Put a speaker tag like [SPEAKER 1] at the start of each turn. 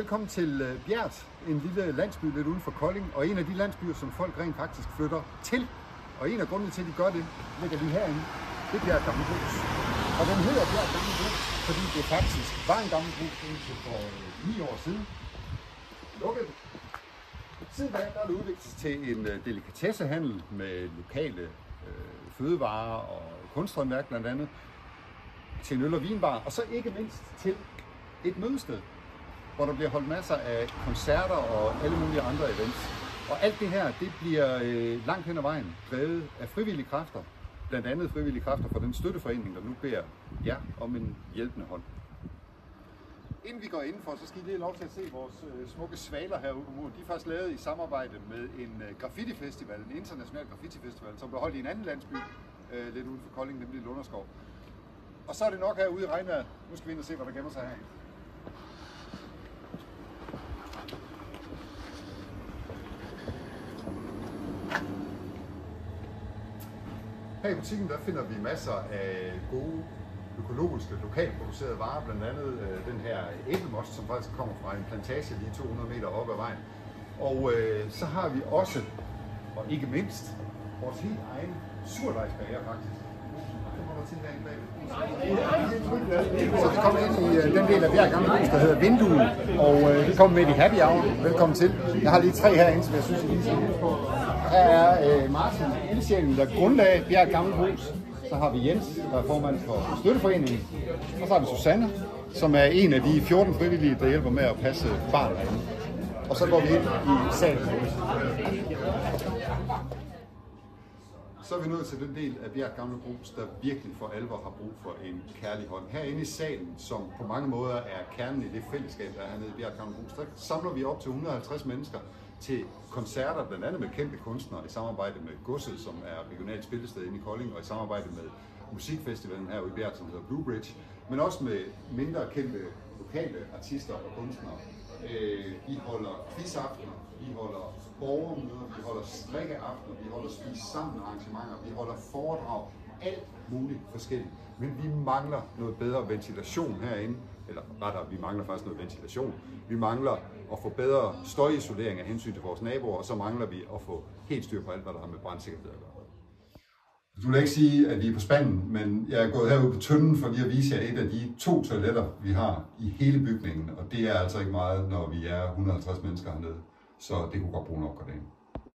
[SPEAKER 1] Velkommen til Bjert, en lille landsby lidt uden for Kolding, og en af de landsbyer, som folk rent faktisk flytter til. Og en af grundene til, at de gør det, ligger lige herinde. Det er Bjert Gamle Brugs. Og den hedder Bjert Gamle Brugs, fordi det faktisk var en gammel brugs indtil for 9 år siden. Lukket. Siden da er det udviklet til en delikatessehandel med lokale fødevarer og kunsthåndværk blandt andet, til en øl- og vinbar, og så ikke mindst til et mødested, hvor der bliver holdt masser af koncerter og alle mulige andre events. Og alt det her, det bliver langt hen ad vejen drevet af frivillige kræfter, blandt andet frivillige kræfter fra den støtteforening, der nu beder jer om en hjælpende hånd. Inden vi går indenfor, så skal I lige have lov til at se vores smukke svaler herude på muren. De er faktisk lavet i samarbejde med en graffiti-festival, en international graffiti-festival, som blev holdt i en anden landsby, lidt uden for Kolding, nemlig Lunderskov. Og så er det nok herude i regnvejret. Nu skal vi ind og se, hvad der gemmer sig herinde. Her i butikken der finder vi masser af gode, økologiske, lokalt producerede varer, blandt andet den her æblemost, som faktisk kommer fra en plantage lige 200 meter op ad vejen. Og så har vi også, og ikke mindst, vores helt egen surdejsbager faktisk. Så vi kommer ind i den del af Bjert Gamle Brugs, der hedder Vinduet, og vi kommer med i happy hour. Velkommen til. Jeg har lige 3 herinde, som jeg synes, I lige skal huske på. Her er Martin, ildsjælen, der grundlagde Bjert Gamle Brugs. Så har vi Jens, der er formand for støtteforeningen. Og så har vi Susanne, som er en af de 14 frivillige, der hjælper med at passe barn derinde. Og så går vi ind i salen. Så er vi nået til den del af Bjert Gamle Brugs, der virkelig for alvor har brug for en kærlig hånd. Herinde i salen, som på mange måder er kernen i det fællesskab, der er hernede i Bjert Gamle Brugs, der samler vi op til 150 mennesker til koncerter, blandt andet med kendte kunstnere, i samarbejde med Godset, som er regionalt spillested inde i Kolding, og i samarbejde med musikfestivalen herude i Bjert, som hedder Blue Bridge, men også med mindre kendte lokale artister og kunstnere. Vi holder quizaftener, vi holder borgermøder, vi holder strikkeaftener, vi holder spise sammen arrangementer, vi holder foredrag, alt muligt forskelligt. Men vi mangler noget bedre ventilation herinde, eller rettere, vi mangler faktisk noget ventilation. Vi mangler at få bedre støjisolering af hensyn til vores naboer, og så mangler vi at få helt styr på alt, hvad der har med brandsikkerhed at gøre. Du vil ikke sige, at vi er på spanden, men jeg er gået herude på Tønden for lige at vise jer et af de 2 toiletter, vi har i hele bygningen, og det er altså ikke meget, når vi er 150 mennesker hernede, så det kunne godt bruge en opgradering.